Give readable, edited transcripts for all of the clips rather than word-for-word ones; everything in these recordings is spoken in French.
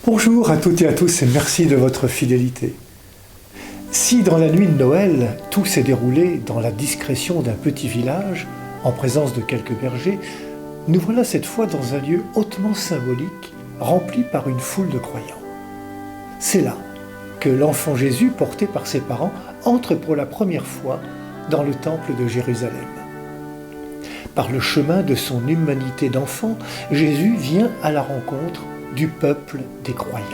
Bonjour à toutes et à tous et merci de votre fidélité. Si dans la nuit de Noël, tout s'est déroulé dans la discrétion d'un petit village, en présence de quelques bergers, nous voilà cette fois dans un lieu hautement symbolique, rempli par une foule de croyants. C'est là que l'enfant Jésus, porté par ses parents, entre pour la première fois dans le temple de Jérusalem. Par le chemin de son humanité d'enfant, Jésus vient à la rencontre du peuple des croyants.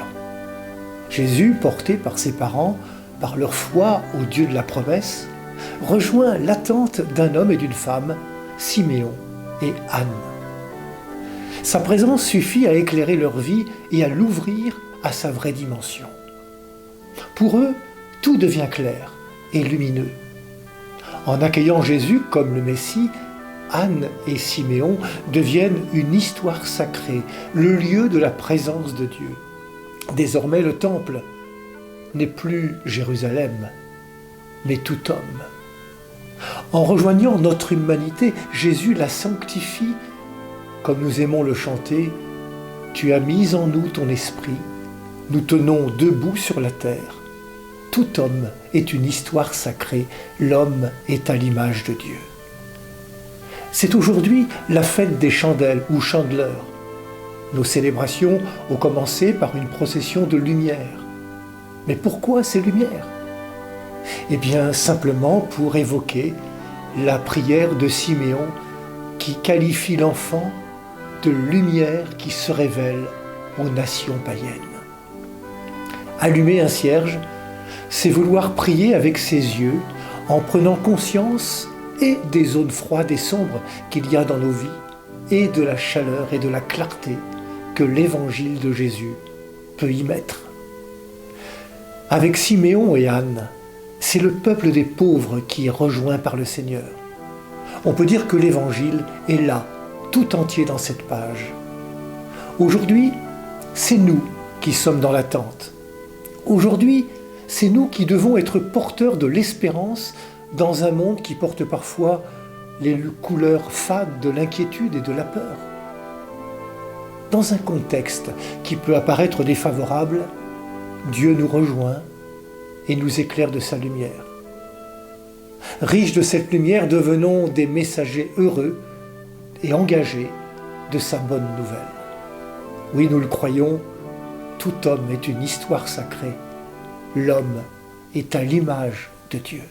Jésus, porté par ses parents, par leur foi au Dieu de la promesse, rejoint l'attente d'un homme et d'une femme, Siméon et Anne. Sa présence suffit à éclairer leur vie et à l'ouvrir à sa vraie dimension. Pour eux, tout devient clair et lumineux. En accueillant Jésus comme le Messie, Anne et Siméon deviennent une histoire sacrée, le lieu de la présence de Dieu. Désormais, le temple n'est plus Jérusalem, mais tout homme. En rejoignant notre humanité, Jésus la sanctifie, comme nous aimons le chanter, « Tu as mis en nous ton esprit, nous tenons debout sur la terre. Tout homme est une histoire sacrée, l'homme est à l'image de Dieu. » C'est aujourd'hui la fête des chandelles ou chandeleurs. Nos célébrations ont commencé par une procession de lumière. Mais pourquoi ces lumières? Eh bien, simplement pour évoquer la prière de Siméon qui qualifie l'enfant de lumière qui se révèle aux nations païennes. Allumer un cierge, c'est vouloir prier avec ses yeux en prenant conscience et des zones froides et sombres qu'il y a dans nos vies, et de la chaleur et de la clarté que l'évangile de Jésus peut y mettre. Avec Siméon et Anne, c'est le peuple des pauvres qui est rejoint par le Seigneur. On peut dire que l'évangile est là, tout entier dans cette page. Aujourd'hui, c'est nous qui sommes dans l'attente. Aujourd'hui, c'est nous qui devons être porteurs de l'espérance dans un monde qui porte parfois les couleurs fades de l'inquiétude et de la peur. Dans un contexte qui peut apparaître défavorable, Dieu nous rejoint et nous éclaire de sa lumière. Riches de cette lumière, devenons des messagers heureux et engagés de sa bonne nouvelle. Oui, nous le croyons, tout homme est une histoire sacrée. L'homme est à l'image de Dieu.